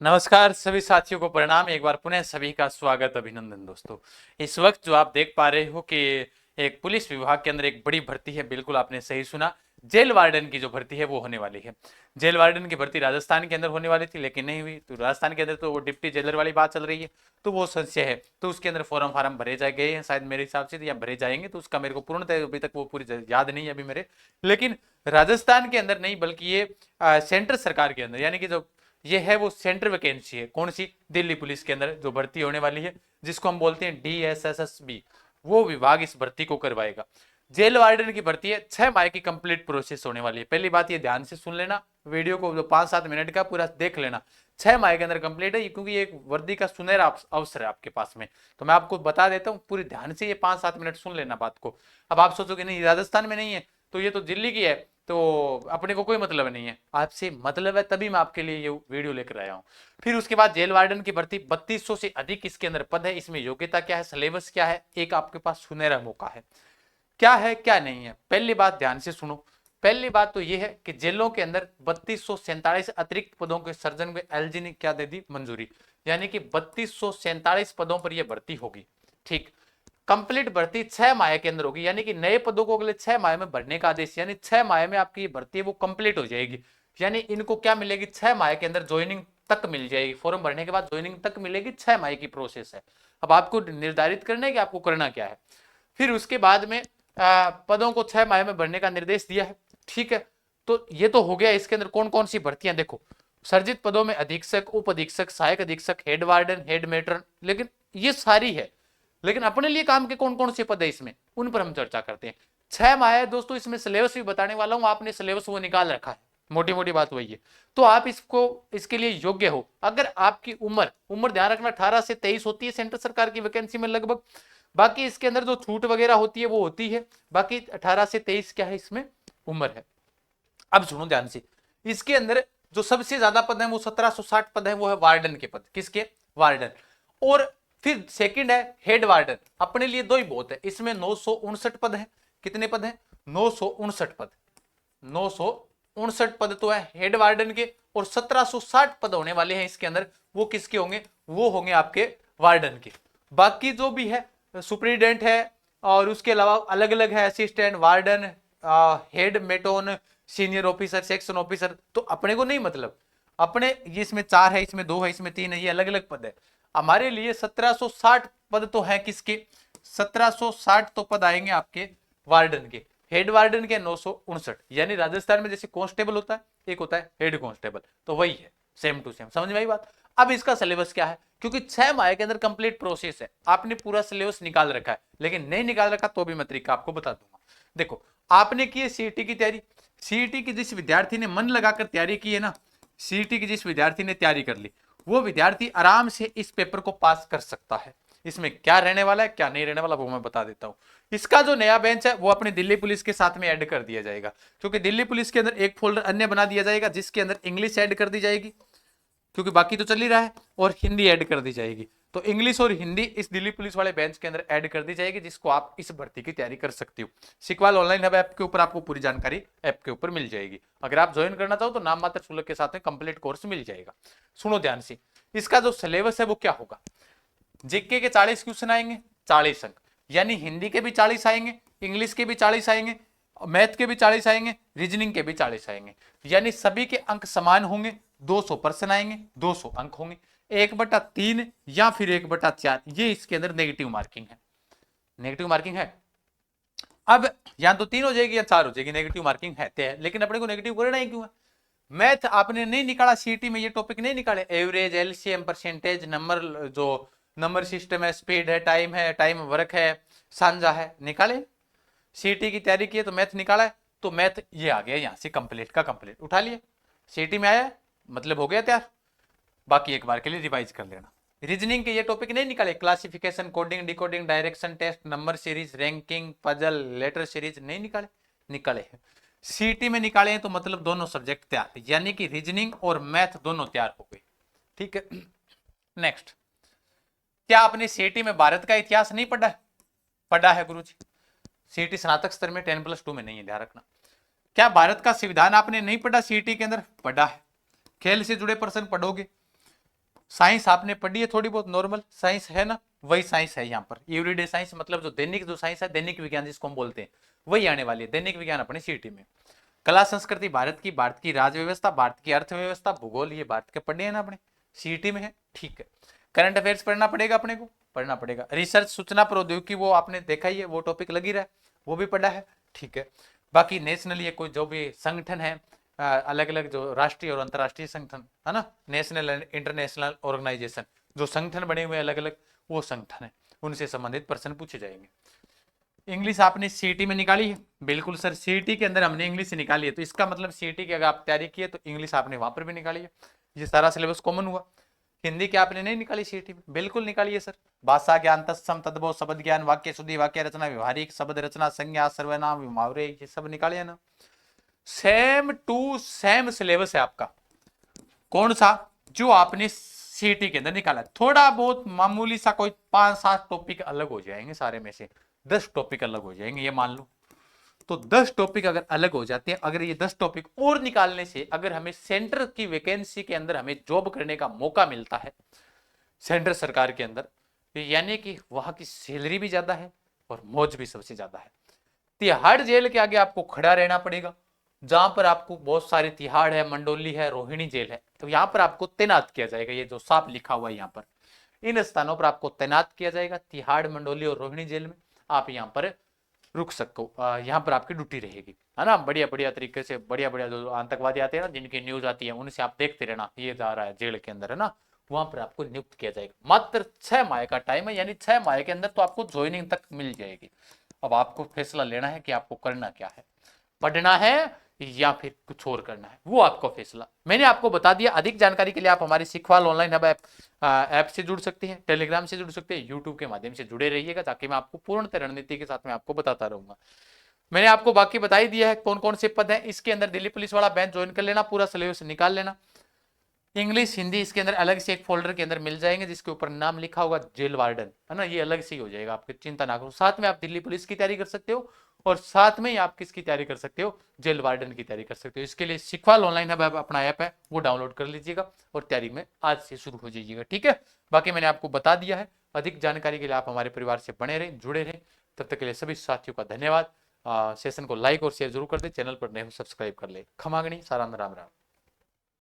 नमस्कार सभी साथियों को प्रणाम। एक बार पुनः सभी का स्वागत अभिनंदन दोस्तों। इस वक्त जो आप देख पा रहे हो कि एक पुलिस विभाग के अंदर एक बड़ी भर्ती है, बिल्कुल आपने सही सुना। जेल वार्डन की जो भर्ती है वो होने वाली है। जेल वार्डन की भर्ती राजस्थान के अंदर होने वाली थी लेकिन नहीं हुई, तो राजस्थान के अंदर तो वो डिप्टी जेलर वाली बात चल रही है, तो वो संशय है। तो उसके अंदर फॉर्म फार्म भरे जा गए हैं शायद मेरे हिसाब से, या भरे जाएंगे, तो उसका मेरे को पूर्णतः अभी तक वो पूरी याद नहीं है अभी मेरे। लेकिन राजस्थान के अंदर नहीं, बल्कि ये सेंट्रल सरकार के अंदर, यानी कि जो ये है वो सेंट्रल वैकेंसी है। कौन सी? दिल्ली पुलिस के अंदर जो भर्ती होने वाली है, जिसको हम बोलते हैं DSSSB, वो विभाग इस भर्ती को करवाएगा। जेल वार्डन की भर्ती है, 6 माह की कंप्लीट प्रोसेस होने वाली है। पहली बात ये ध्यान से सुन लेना, वीडियो को जो 5-7 मिनट का पूरा देख लेना। 6 माह के अंदर कंप्लीट है, क्योंकि ये एक वर्दी का सुनहरा अवसर है आपके पास में। तो मैं आपको बता देता हूँ, पूरी ध्यान से ये 5-7 मिनट सुन लेना बात को। अब आप सोचोगे नहीं राजस्थान में नहीं है, तो ये तो दिल्ली की है, तो अपने को कोई मतलब नहीं है। आपसे मतलब है, तभी मैं आपके लिए ये वीडियो लेकर आया हूँ। फिर उसके बाद जेल वार्डन की भर्ती 3200 से अधिक इसके अंदर पद है। इसमें योग्यता क्या है, सिलेबस क्या है, एक आपके पास सुनहरा मौका है। क्या है क्या नहीं है, पहली बात ध्यान से सुनो। पहली बात तो यह है कि जेलों के अंदर 3247 अतिरिक्त पदों के सृजन में एलजी ने क्या दे दी, मंजूरी। यानी कि 3247 पदों पर यह भर्ती होगी। ठीक। कंप्लीट भर्ती 6 माह के अंदर होगी, यानी कि नए पदों को अगले 6 माह में भरने का आदेश, यानी 6 माह में आपकी भर्ती है वो कंप्लीट हो जाएगी। यानी इनको क्या मिलेगी, 6 माह के अंदर ज्वाइनिंग तक मिल जाएगी। फॉर्म भरने के बाद ज्वाइनिंग तक मिलेगी, 6 माह की प्रोसेस है। अब आपको निर्धारित करना है कि आपको करना क्या है। फिर उसके बाद में पदों को 6 माह में भरने का निर्देश दिया है। ठीक है, तो ये तो हो गया। इसके अंदर कौन कौन सी भर्तियां देखो, सर्जित पदों में अधीक्षक, उप अधीक्षक, सहायक अधीक्षक, हेड वार्डन, हेड मेट्रन, लेकिन ये सारी है। लेकिन अपने लिए काम के कौन कौन से पद है इसमें, उन पर हम चर्चा करते हैं। 6 माह है दोस्तों, इसमें सिलेबस भी बताने वाला हूं। आपने सिलेबस वो निकाल रखा है, मोटी मोटी बात वही है। तो आप इसको इसके लिए योग्य हो। अगर आपकी उम्र उम्र ध्यान रखना 18 से 23 होती है सेंट्रल सरकार की वैकेंसी में लगभग। बाकी इसके अंदर जो छूट वगैरह होती है वो होती है। बाकी 18 से 23 क्या है इसमें उम्र है। अब सुनो ध्यान से, इसके अंदर जो सबसे ज्यादा पद है वो 1760 पद है, वो है वार्डन के पद। किसके? वार्डन। और फिर सेकंड है हेड वार्डन। अपने लिए दो ही बहुत है, इसमें 959 पद है। कितने पद है? 959 पद। 959 पद तो है हेड वार्डन के, और 1760 पद होने वाले हैं इसके अंदर। वो किसके होंगे? वो होंगे आपके वार्डन के। बाकी जो भी है सुप्रीडेंट है, और उसके अलावा अलग अलग है, assistant warden, head matron, senior officer, section officer, तो अपने को नहीं मतलब। अपने ये इसमें 4 है, इसमें 2 है, इसमें 3 है, ये अलग अलग पद है। हमारे लिए 1760 पद तो है किसके? 1760 तो पद आएंगे आपके वार्डन के। हेड वार्डन के 959। यानी राजस्थान में जैसे कांस्टेबल होता है, एक होता है हेड कांस्टेबल, तो वही है, सेम टू सेम। समझ में आई बात? अब इसका सिलेबस क्या है, क्योंकि 6 माह के अंदर कंप्लीट प्रोसेस है। आपने पूरा सिलेबस निकाल रखा है, लेकिन नहीं निकाल रखा तो भी मैं तरीका आपको बता दूंगा। देखो, आपने की है सीईटी की तैयारी। सीईटी की जिस विद्यार्थी ने मन लगाकर तैयारी की है ना, सीईटी की जिस विद्यार्थी ने तैयारी कर ली, वो विद्यार्थी आराम से इस पेपर को पास कर सकता है। इसमें क्या रहने वाला है क्या नहीं रहने वाला वो मैं बता देता हूं। इसका जो नया बेंच है वो अपनी दिल्ली पुलिस के साथ में ऐड कर दिया जाएगा, क्योंकि दिल्ली पुलिस के अंदर एक फोल्डर अन्य बना दिया जाएगा, जिसके अंदर इंग्लिश ऐड कर दी जाएगी, क्योंकि बाकी तो चल ही रहा है, और हिंदी ऐड कर दी जाएगी। तो इंग्लिश और हिंदी इस दिल्ली पुलिस वाले बेंच के अंदर ऐड कर दी जाएगी, जिसको आप इस भर्ती की तैयारी कर सकते हो। सिकवाल ऑनलाइन हब ऐप के ऊपर आपको पूरी जानकारी ऐप के ऊपर मिल जाएगी। अगर आप ज्वाइन करना चाहो तो नाम मात्र शुल्क के साथ में कंप्लीट कोर्स मिल जाएगा। सुनो ध्यान से, इसका जो सिलेबस है वो क्या होगा। जीके के 40 क्वेश्चन आएंगे, 40 अंक, यानी हिंदी के भी 40 आएंगे, इंग्लिश के भी 40 आएंगे, मैथ के भी 40 आएंगे, रीजनिंग के भी 40 आएंगे। यानी सभी के अंक समान होंगे, 200 पर्सन आएंगे, 200 अंक होंगे। 1/3 या फिर 1/4 ये इसके अंदर नेगेटिव मार्किंग है। नेगेटिव मार्किंग है। अब या तो 3 हो जाएगी या 4 हो जाएगी, नेगेटिव मार्किंग है तय, लेकिन अपने को नेगेटिव करना ही क्यों है। मैथ आपने नहीं निकाला सीटी में, ये टॉपिक नहीं निकाले, एवरेज, एलसीएम, परसेंटेज, नंबर, जो नंबर सिस्टम है, स्पीड है, टाइम वर्क है, सांझा है, निकाले। सीटी की तैयारी की है तो मैथ निकाला है, तो मैथ ये आ गया यहां से कंप्लीट का कंप्लीट उठा लिया। सीटी में आया मतलब हो गया तैयार। बाकी एक बार के लिए रिवाइज कर लेना। रीजनिंग के ये टॉपिक नहीं निकाले, classification, coding, decoding, direction test, number series, ranking, puzzle, letter series नहीं निकाले, निकाले हैं। सीटी में निकाले हैं तो मतलब दोनों सब्जेक्ट तैयार, यानी कि रीजनिंग और मैथ दोनों तैयार हो गए। ठीक है। नेक्स्ट, क्या आपने सीटी में भारत का इतिहास नहीं पढ़ा है? पढ़ा है गुरुजी। सीटी स्नातक स्तर में 10+2 में नहीं है, ध्यान रखना। क्या भारत का संविधान आपने नहीं पढ़ा सीटी के अंदर? पढ़ा है। खेल से जुड़े प्रश्न पढ़ोगे, साइंस आपने पढ़ी है थोड़ी बहुत, नॉर्मल साइंस है ना, वही साइंस है यहाँ पर। एवरीडे साइंस मतलब जो दैनिक जो साइंस है, दैनिक विज्ञान जिसको हम बोलते हैं, वही आने वाली है दैनिक विज्ञान अपने सीटी में। कला संस्कृति भारत की राज्य व्यवस्था, भारत की अर्थव्यवस्था, भूगोल, ये भारत के पढ़े हैं ना अपने, सीटी में है, ठीक है। करंट अफेयर्स पढ़ना पड़ेगा अपने को, पढ़ना पड़ेगा। रिसर्च, सूचना प्रौद्योगिकी, वो आपने देखा ही है, वो टॉपिक लगी रहा है, वो भी पढ़ा है, ठीक है। बाकी नेशनल ये कोई जो भी संगठन है, अलग अलग जो राष्ट्रीय और अंतर्राष्ट्रीय संगठन है ना, नेशनल एंड इंटरनेशनल ऑर्गेनाइजेशन, जो संगठन बने हुए अलग अलग, वो संगठन है, उनसे संबंधित प्रश्न पूछे जाएंगे। इंग्लिश आपने सीटी में निकाली है, बिल्कुल सर, सीटी के अंदर हमने इंग्लिश निकाली है, तो इसका मतलब सीटी की अगर आप तैयारी की है तो इंग्लिश आपने वहां पर भी निकाली है, ये सारा सिलेबस कॉमन हुआ। हिंदी की आपने नहीं निकाली सीटी में, बिल्कुल निकाली है सर। भाषा ज्ञान, तत्सम, तद्भव, शब्द ज्ञान, वाक्य शुद्धि, वाक्य रचना, व्यवहारिक शब्द रचना, संज्ञा, सर्वनाम, मुहावरे, ये सब निकाले है ना। सेम टू सेम सिलेबस है आपका, कौन सा, जो आपने सीटी के अंदर निकाला। थोड़ा बहुत मामूली सा कोई 5-7 टॉपिक अलग हो जाएंगे, सारे में से 10 टॉपिक अलग हो जाएंगे, ये मान लो। तो 10 टॉपिक अगर अलग हो जाते हैं, अगर ये 10 टॉपिक और निकालने से अगर हमें सेंटर की वैकेंसी के अंदर हमें जॉब करने का मौका मिलता है सेंटर सरकार के अंदर, यानी कि वहां की सैलरी भी ज्यादा है और मौज भी सबसे ज्यादा है। तिहाड़ जेल के आगे आपको खड़ा रहना पड़ेगा, जहां पर आपको बहुत सारे तिहाड़ है, मंडोली है, रोहिणी जेल है, तो यहां पर आपको तैनात किया जाएगा। ये जो साफ लिखा हुआ है यहाँ पर, इन स्थानों पर आपको तैनात किया जाएगा, तिहाड़, मंडोली और रोहिणी जेल में आप यहाँ पर रुक सको, यहाँ पर आपकी ड्यूटी रहेगी, है ना। बढ़िया बढ़िया तरीके से, बढ़िया बढ़िया जो आतंकवादी आते हैं ना, जिनकी न्यूज आती है, उनसे आप देखते रहना, ये जा रहा है जेल के अंदर, है ना। वहां पर आपको नियुक्त किया जाएगा। मात्र 6 माह का टाइम है, यानी 6 माह के अंदर तो आपको ज्वाइनिंग तक मिल जाएगी। अब आपको फैसला लेना है कि आपको करना क्या है, पढ़ना है या फिर कुछ और करना है, वो आपका फैसला। मैंने आपको बता दिया। अधिक जानकारी के लिए आप हमारे सिखवाल ऑनलाइन हब ऐप से जुड़ सकते हैं, टेलीग्राम से जुड़ सकते हैं, यूट्यूब के माध्यम से जुड़े रहिएगा, ताकि मैं आपको पूर्णतः रणनीति के साथ में आपको बताता रहूंगा। मैंने आपको बाकी बता ही दिया है कौन कौन से पद हैं। इसके अंदर दिल्ली पुलिस वाला बैच ज्वाइन कर लेना, पूरा सिलेबस निकाल लेना। इंग्लिश, हिंदी इसके अंदर अलग से एक फोल्डर के अंदर मिल जाएंगे, जिसके ऊपर नाम लिखा होगा जेल वार्डन, है ना, ये अलग से ही हो जाएगा, आपकी चिंता ना करो। साथ में आप दिल्ली पुलिस की तैयारी कर सकते हो और साथ में ही आप किसकी तैयारी कर सकते हो, जेल वार्डन की तैयारी कर सकते हो। इसके लिए सिखवाल ऑनलाइन हब अपना ऐप है, वो डाउनलोड कर लीजिएगा और तैयारी में आज से शुरू हो जाइएगा, ठीक है। बाकी मैंने आपको बता दिया है। अधिक जानकारी के लिए आप हमारे परिवार से बने रहें, जुड़े रहें। तब तक के लिए सभी साथियों का धन्यवाद। सेशन को लाइक और शेयर जरूर कर दे, चैनल पर नए हो सब्सक्राइब कर ले। खमागणी, साराम, राम राम।